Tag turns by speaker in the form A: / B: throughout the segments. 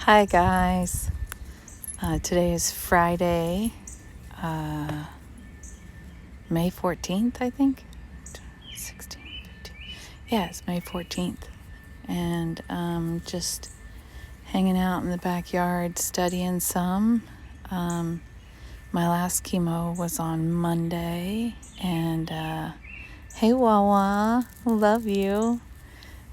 A: Hi guys. Today is Friday, May 14th, I think. 16, 15. Yeah, it's May 14th. And just hanging out in the backyard studying some. My last chemo was on Monday. And hey Wawa, love you.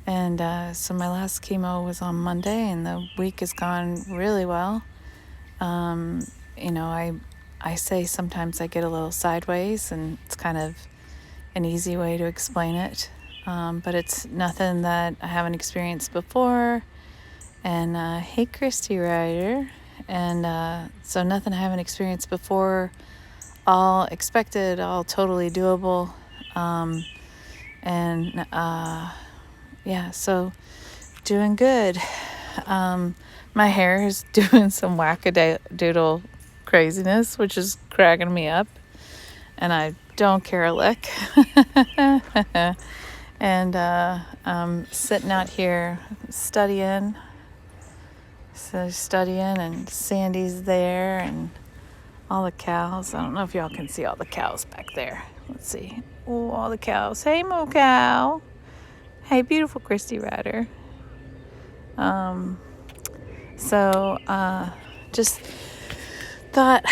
A: And so my last chemo was on Monday, and the week has gone really well. I say sometimes I get a little sideways, and it's kind of an easy way to explain it. But it's nothing that I haven't experienced before. And hey, Christy Ryder. And so nothing I haven't experienced before, all expected, all totally doable. So doing good. My hair is doing some wackadoodle craziness, which is cracking me up, and I don't care a lick. And I'm sitting out here studying, and Sandy's there, and all the cows. I don't know if y'all can see all the cows back there. Let's see. Oh, all the cows. Hey, Moo Cow. Hey, beautiful Christy Ryder. Just thought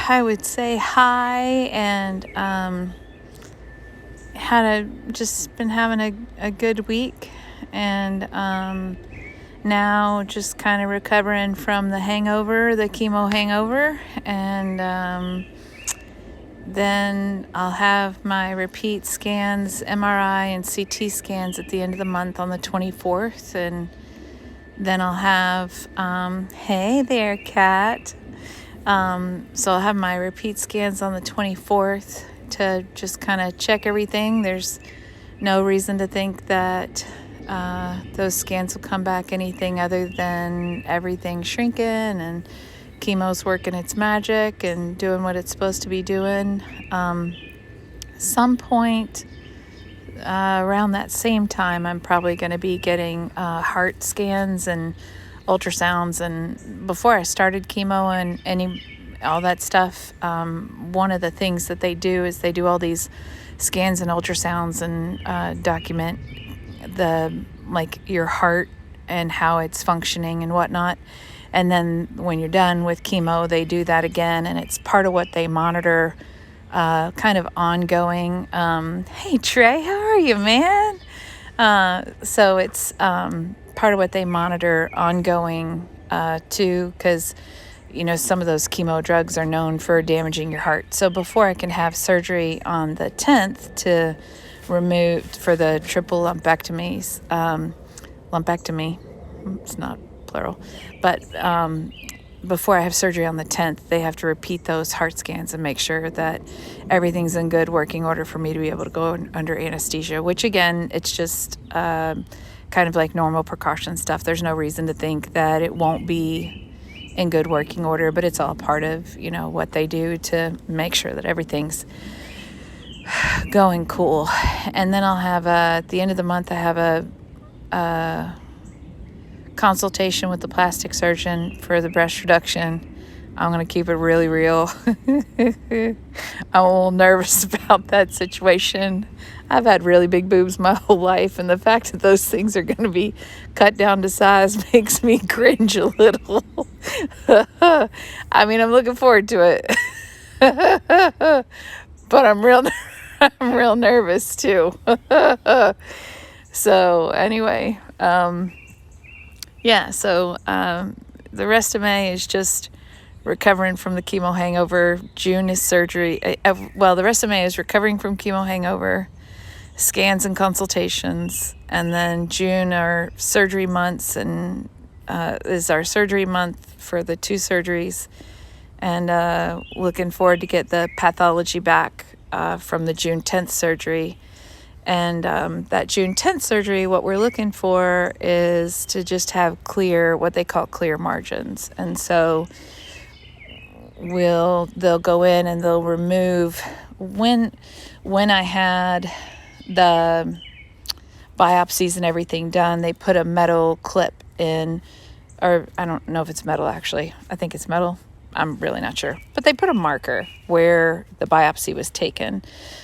A: I would say hi, and just been having a good week, and now just kind of recovering from the chemo hangover, and then I'll have my repeat scans, MRI and CT scans at the end of the month on the 24th, and then I'll have, hey there, cat. So I'll have my repeat scans on the 24th to just kind of check everything. There's no reason to think that those scans will come back anything other than everything shrinking and chemo's working its magic and doing what it's supposed to be doing. Some point around that same time, I'm probably going to be getting heart scans and ultrasounds. And before I started chemo and all that stuff, one of the things that they do is they do all these scans and ultrasounds and document your heart and how it's functioning and whatnot. And then when you're done with chemo, they do that again, and it's part of what they monitor. Kind of ongoing. Hey Trey, how are you, man? So it's part of what they monitor ongoing too, because some of those chemo drugs are known for damaging your heart. So before I can have surgery on the 10th to remove for the triple lumpectomy, it's not plural, but before I have surgery on the 10th, they have to repeat those heart scans and make sure that everything's in good working order for me to be able to go under anesthesia, which again, it's just kind of like normal precaution stuff. There's no reason to think that it won't be in good working order, but it's all part of, what they do to make sure that everything's going cool. And then I'll have at the end of the month, I have a consultation with the plastic surgeon for the breast reduction. I'm going to keep it really real. I'm a little nervous about that situation. I've had really big boobs my whole life, and the fact that those things are going to be cut down to size makes me cringe a little. I mean, I'm looking forward to it. But I'm real nervous too. So anyway, the rest of May is just recovering from the chemo hangover. June is surgery. The rest of May is recovering from chemo hangover, scans and consultations. And then June are surgery months, and is our surgery month for the 2 surgeries. And looking forward to get the pathology back from the June 10th surgery. And that June 10th surgery, what we're looking for is to just have what they call clear margins. And so they'll go in and they'll remove, when I had the biopsies and everything done, they put a metal clip in or I don't know if it's metal actually. I think it's metal. I'm really not sure. But they put a marker where the biopsy was taken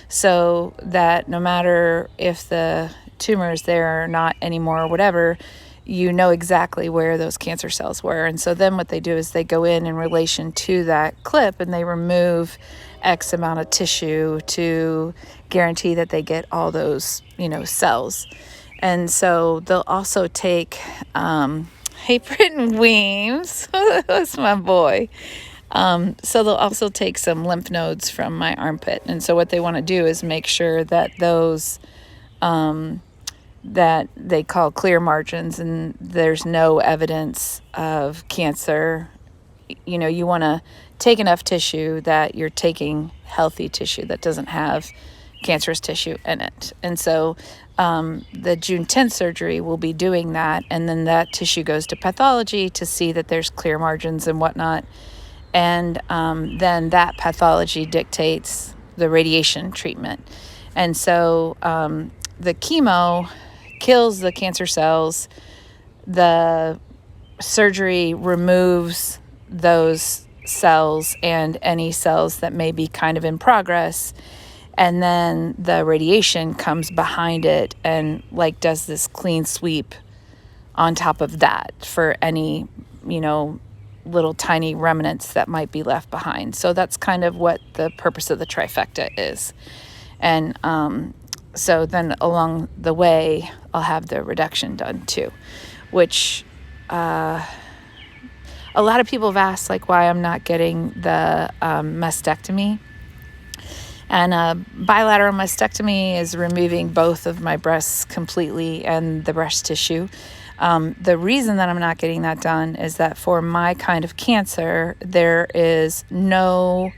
A: so that no matter if the tumor is there or not anymore or whatever, you know exactly where those cancer cells were. And so then what they do is they go in relation to that clip and they remove X amount of tissue to guarantee that they get all those, cells. And so they'll also take, hey, Britton Weems, that's my boy. So they'll also take some lymph nodes from my armpit. And so what they want to do is make sure that those, that they call clear margins and there's no evidence of cancer. You want to take enough tissue that you're taking healthy tissue that doesn't have cancerous tissue in it. And so the June 10th surgery will be doing that. And then that tissue goes to pathology to see that there's clear margins and whatnot. And then that pathology dictates the radiation treatment. And so the chemo kills the cancer cells. The surgery removes those cells and any cells that may be kind of in progress. And then the radiation comes behind it and does this clean sweep on top of that for any, little tiny remnants that might be left behind. So that's kind of what the purpose of the trifecta is. And so then along the way, I'll have the reduction done too, which a lot of people have asked why I'm not getting the mastectomy. And bilateral mastectomy is removing both of my breasts completely and the breast tissue. The reason that I'm not getting that done is that for my kind of cancer, there is no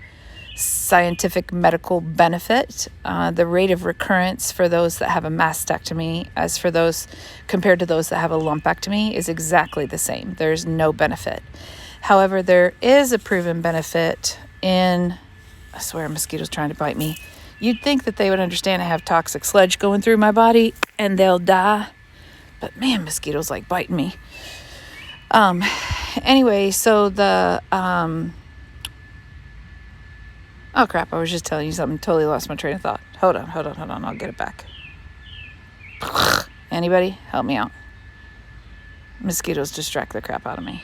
A: scientific medical benefit. The rate of recurrence for those that have a mastectomy as for those compared to those that have a lumpectomy is exactly the same. There's no benefit. However, there is a proven benefit in, I swear a mosquito's trying to bite me. You'd think that they would understand I have toxic sludge going through my body and they'll die. But man, mosquitoes biting me. Anyway, so the, oh crap, I was just telling you something. Totally lost my train of thought. Hold on. I'll get it back. Anybody? Help me out. Mosquitoes distract the crap out of me.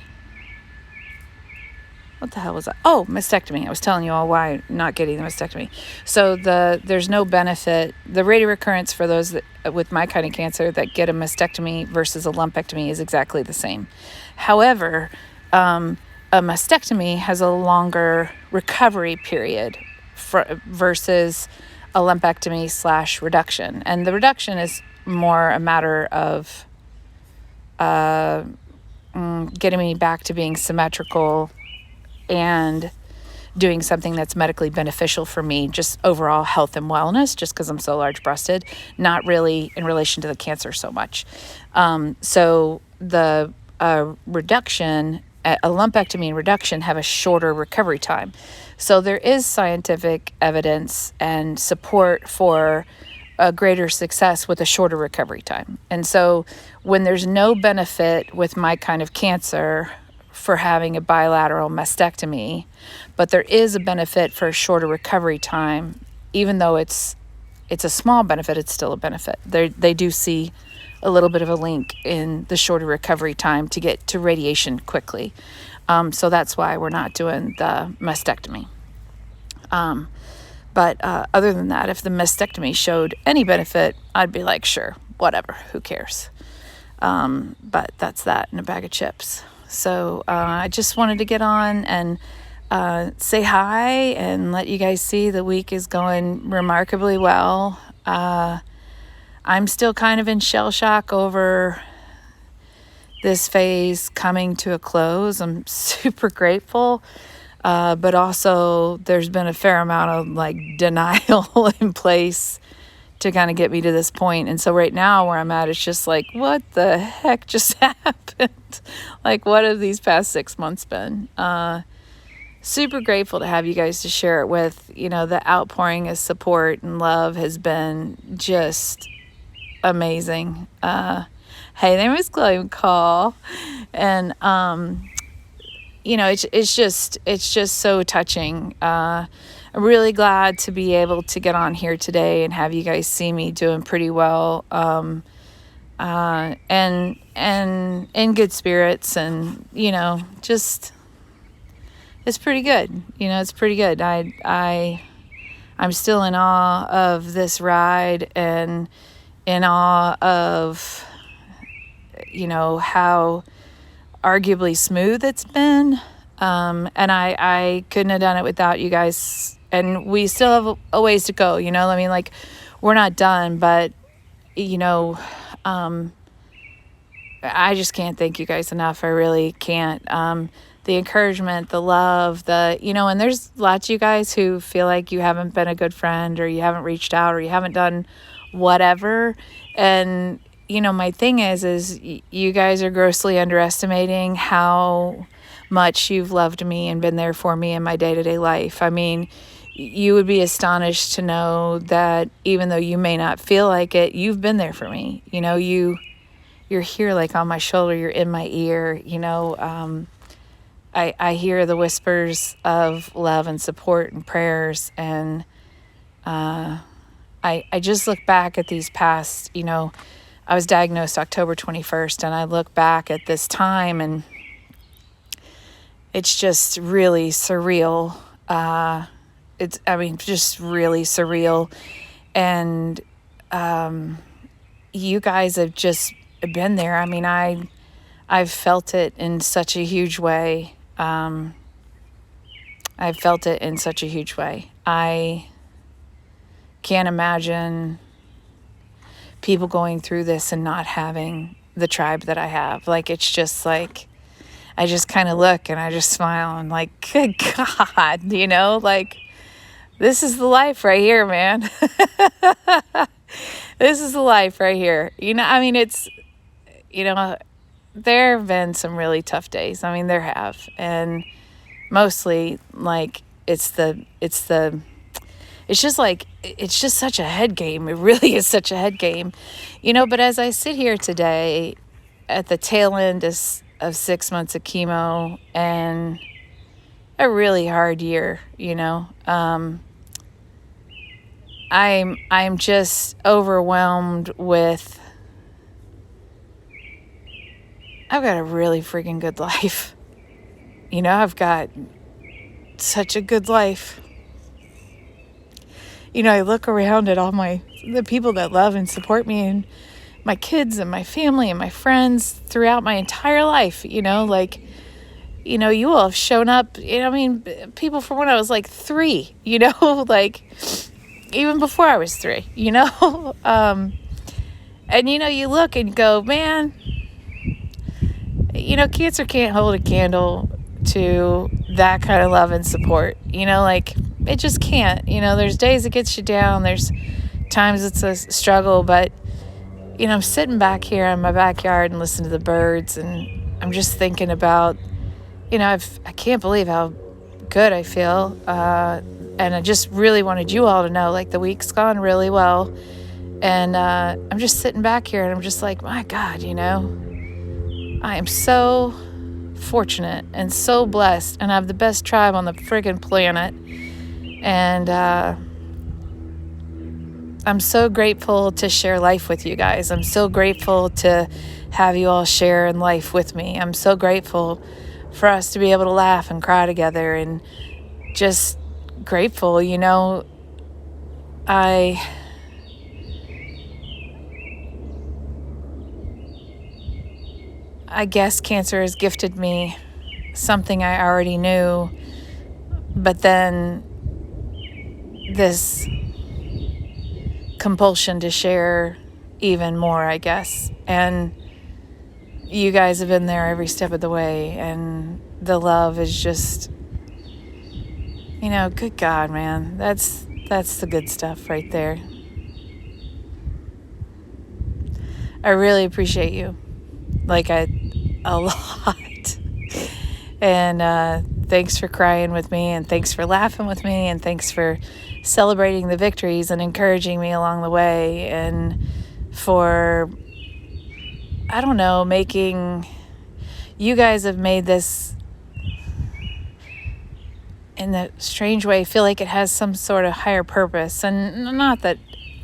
A: What the hell was that? Oh, mastectomy. I was telling you all why I'm not getting the mastectomy. So there's no benefit. The rate of recurrence for those that with my kind of cancer that get a mastectomy versus a lumpectomy is exactly the same. However, a mastectomy has a longer recovery period versus a lumpectomy / reduction. And the reduction is more a matter of getting me back to being symmetrical and doing something that's medically beneficial for me, just overall health and wellness, just because I'm so large-breasted, not really in relation to the cancer so much. So the reduction, a lumpectomy and reduction have a shorter recovery time. So there is scientific evidence and support for a greater success with a shorter recovery time. And so when there's no benefit with my kind of cancer for having a bilateral mastectomy, but there is a benefit for a shorter recovery time, even though it's a small benefit, it's still a benefit. They do see a little bit of a link in the shorter recovery time to get to radiation quickly. So that's why we're not doing the mastectomy. But other than that, if the mastectomy showed any benefit, I'd be like, sure, whatever, who cares? But that's that in a bag of chips. So I just wanted to get on and say hi and let you guys see the week is going remarkably well. I'm still kind of in shell shock over this phase coming to a close. I'm super grateful. But also there's been a fair amount of denial in place to kind of get me to this point. And so right now where I'm at, it's just what the heck just happened? What have these past 6 months been? Super grateful to have you guys to share it with. The outpouring of support and love has been just amazing. Hey there, Miss Chloe McCall. And it's just so touching. I'm really glad to be able to get on here today and have you guys see me doing pretty well, and in good spirits, and just it's pretty good. It's pretty good. I'm still in awe of this ride, and in awe of how arguably smooth it's been. And I couldn't have done it without you guys. And we still have a ways to go, I mean, like, we're not done, but, I just can't thank you guys enough. I really can't. The encouragement, the love, and there's lots of you guys who feel like you haven't been a good friend, or you haven't reached out, or you haven't done whatever. And, my thing is you guys are grossly underestimating how much you've loved me and been there for me in my day-to-day life. I mean, you would be astonished to know that even though you may not feel like it, you've been there for me. You're here, like, on my shoulder, you're in my ear, I hear the whispers of love and support and prayers. And I just look back at these past, I was diagnosed October 21st, and I look back at this time, and it's just really surreal. Just really surreal. And you guys have just been there. I mean, I've felt it in such a huge way. I've felt it in such a huge way. I can't imagine people going through this and not having the tribe that I have. Like, it's just like, I just kind of look and I just smile and, like, good God, like, this is the life right here, man. This is the life right here. I mean, it's, there have been some really tough days. I mean, there have. And mostly, like, it's just such a head game. It really is such a head game. But as I sit here today at the tail end of 6 months of chemo and a really hard year, I'm just overwhelmed with, I've got a really freaking good life. I've got such a good life. I look around at all the people that love and support me, and my kids and my family and my friends throughout my entire life. You all have shown up, people from when I was like 3, like, even before I was 3, and, you look and go, man, cancer can't hold a candle to that kind of love and support. Like, it just can't. There's days it gets you down. There's times it's a struggle. But, I'm sitting back here in my backyard and listening to the birds. And I'm just thinking about, I can't believe how good I feel. And I just really wanted you all to know, like, the week's gone really well. And I'm just sitting back here and I'm just like, my God, I am so fortunate and so blessed, and I have the best tribe on the friggin' planet. And I'm so grateful to share life with you guys. I'm so grateful to have you all share in life with me. I'm so grateful for us to be able to laugh and cry together, and just grateful. I guess cancer has gifted me something I already knew, but then this compulsion to share even more, I guess. And you guys have been there every step of the way, and the love is just, good God, man. That's the good stuff right there. I really appreciate you. Like, a lot. And thanks for crying with me, and thanks for laughing with me, and thanks for celebrating the victories and encouraging me along the way, and for, I don't know, making, you guys have made this, in a strange way, feel like it has some sort of higher purpose. And not that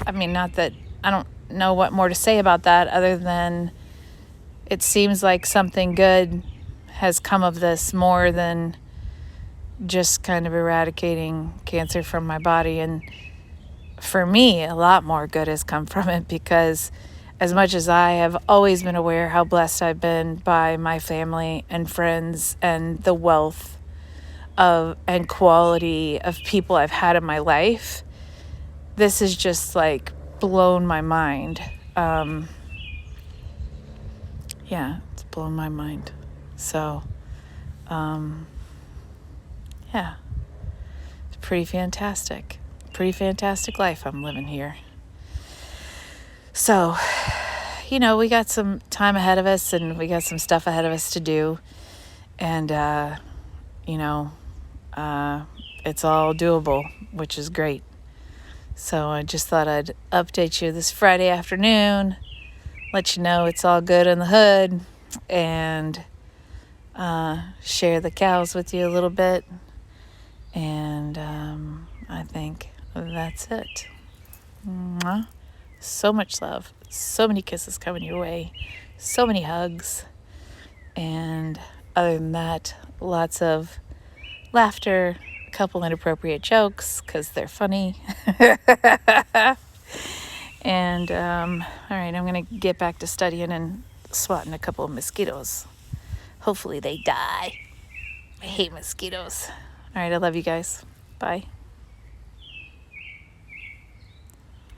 A: I don't know what more to say about that other than it seems like something good has come of this more than just kind of eradicating cancer from my body. And for me, a lot more good has come from it, because as much as I have always been aware how blessed I've been by my family and friends and the wealth of and quality of people I've had in my life, this has just like blown my mind. Yeah, it's blown my mind. So, yeah, it's pretty fantastic. Pretty fantastic life I'm living here. So, we got some time ahead of us and we got some stuff ahead of us to do. And, it's all doable, which is great. So I just thought I'd update you this Friday afternoon, let you know it's all good in the hood, and share the cows with you a little bit. And I think that's it. Mwah. So much love, so many kisses coming your way, so many hugs. And other than that, lots of laughter, a couple inappropriate jokes because they're funny. And all right, I'm gonna get back to studying and swatting a couple of mosquitoes. Hopefully they die. I hate mosquitoes. All right, I love you guys. Bye.